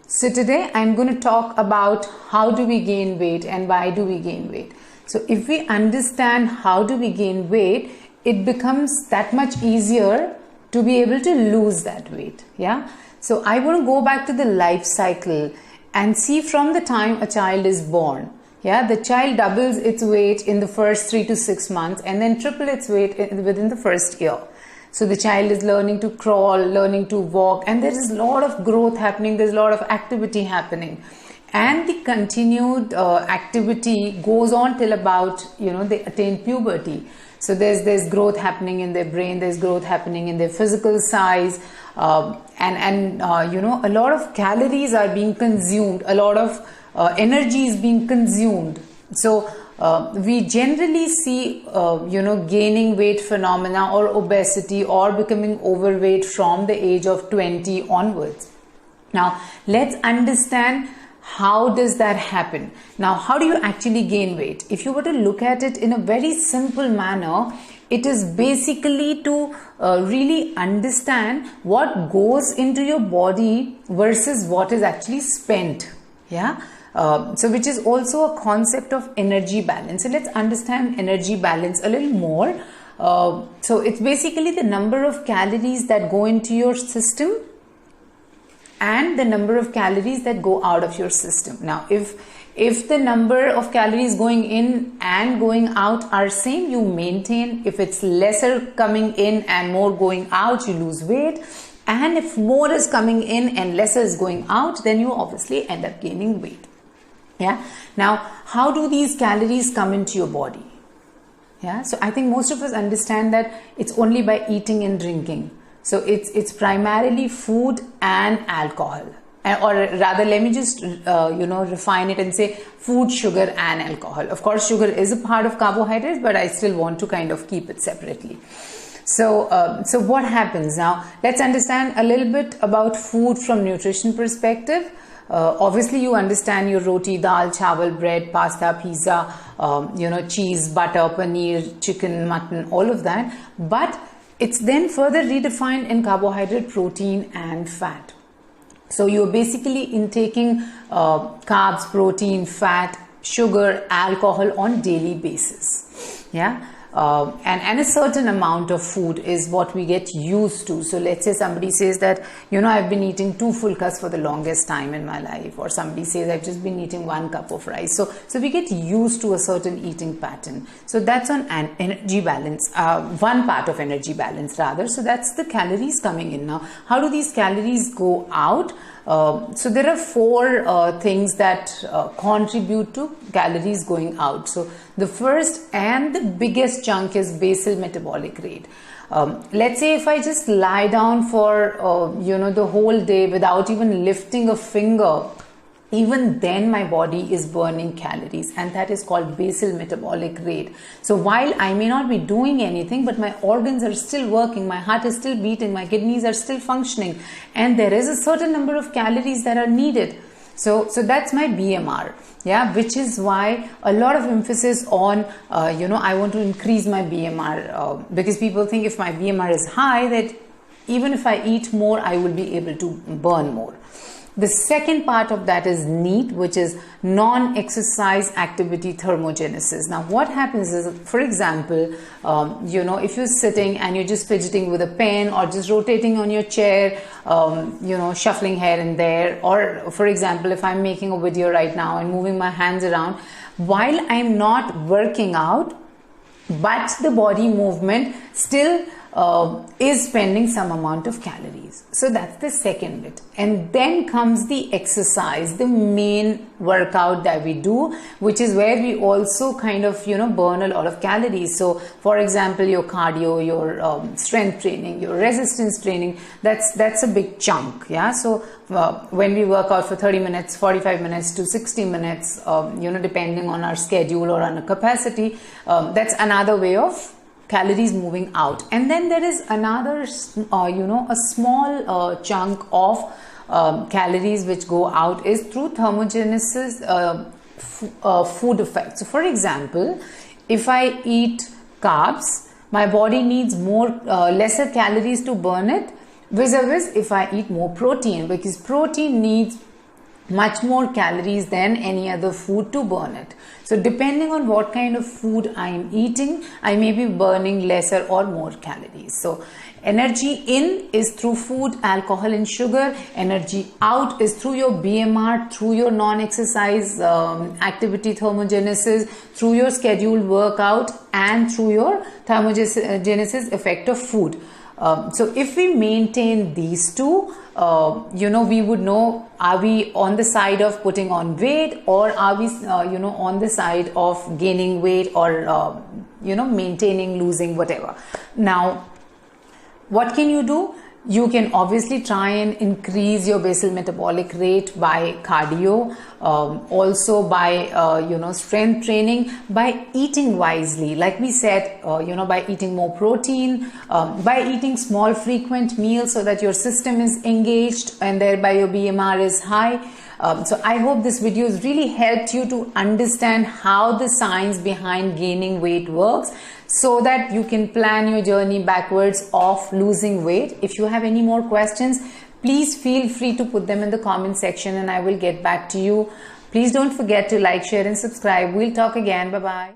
So today I'm going to talk about how do we gain weight and why do we gain weight. So if we understand how do we gain weight, it becomes that much easier to be able to lose that weight. Yeah. So I want to go back to the life cycle and see from the time a child is born. Yeah, the child doubles its weight in the first 3 to 6 months and then triple its weight within the first year. So the child is learning to crawl, learning to walk, and there is a lot of growth happening. There's a lot of activity happening, and the continued activity goes on till about they attain puberty. So there's growth happening in their brain. There's growth happening in their physical size, and a lot of calories are being consumed. A lot of energy is being consumed. So we generally see gaining weight phenomena or obesity or becoming overweight from the age of 20 onwards. Now let's understand how does that happen. Now how do you actually gain weight? If you were to look at it in a very simple manner, it is basically to really understand what goes into your body versus what is actually spent. Yeah. So which is also a concept of energy balance. So let's understand energy balance a little more. So it's basically the number of calories that go into your system and the number of calories that go out of your system. Now if the number of calories going in and going out are same, you maintain. If it's lesser coming in and more going out, you lose weight. And if more is coming in and lesser is going out, then you obviously end up gaining weight. Yeah. Now, how do these calories come into your body? Yeah. So I think most of us understand that it's only by eating and drinking. So it's primarily food and alcohol, or rather, let me just refine it and say food, sugar, and alcohol. Of course, sugar is a part of carbohydrates, but I still want to kind of keep it separately. So what happens now? Let's understand a little bit about food from nutrition perspective. Obviously you understand your roti, dal, chawal, bread, pasta, pizza, cheese, butter, paneer, chicken, mutton, all of that. But it's then further redefined in carbohydrate, protein, and fat. So you're basically intaking carbs, protein, fat, sugar, alcohol on daily basis. Yeah. And a certain amount of food is what we get used to. So let's say somebody says that, I've been eating 2 fulkas for the longest time in my life, or somebody says I've just been eating 1 cup of rice. So we get used to a certain eating pattern. So that's on an energy balance, one part of energy balance rather. So that's the calories coming in. Now, how do these calories go out? So there are 4 things that contribute to calories going out. So the first and the biggest chunk is basal metabolic rate. Let's say if I just lie down for the whole day without even lifting a finger, even then my body is burning calories, and that is called basal metabolic rate. So while I may not be doing anything, but my organs are still working, my heart is still beating, my kidneys are still functioning, and there is a certain number of calories that are needed. So that's my BMR, yeah, which is why a lot of emphasis on, I want to increase my BMR because people think if my BMR is high, that even if I eat more, I will be able to burn more. The second part of that is NEAT, which is non-exercise activity thermogenesis. Now, what happens is, for example, if you're sitting and you're just fidgeting with a pen or just rotating on your chair, shuffling here and there, or for example, if I'm making a video right now and moving my hands around, while I'm not working out, but the body movement still is spending some amount of calories. So that's the second bit. And then comes the exercise, the main workout that we do, which is where we also kind of, burn a lot of calories. So for example, your cardio, your strength training, your resistance training, that's a big chunk. Yeah. So when we work out for 30 minutes, 45 minutes to 60 minutes, depending on our schedule or on our capacity, that's another way of calories moving out. And then there is another, a small chunk of calories which go out is through thermogenesis food effect. So for example, if I eat carbs, my body needs more lesser calories to burn it, vis-a-vis if I eat more protein, because protein needs much more calories than any other food to burn it. So depending on what kind of food I'm eating, I may be burning lesser or more calories. So energy in is through food, alcohol and sugar. Energy out is through your BMR, through your non-exercise activity thermogenesis, through your scheduled workout, and through your thermogenesis effect of food. So if we maintain these two, we would know, are we on the side of putting on weight, or are we on the side of gaining weight, or maintaining, losing, whatever. Now what can you do? You can obviously try and increase your basal metabolic rate by cardio, also by strength training, by eating wisely, like we said, by eating more protein, by eating small frequent meals so that your system is engaged and thereby your BMR is high. So I hope this video has really helped you to understand how the science behind gaining weight works, so that you can plan your journey backwards of losing weight. If you have any more questions, please feel free to put them in the comment section and I will get back to you. Please don't forget to like, share and subscribe. We'll talk again. Bye-bye.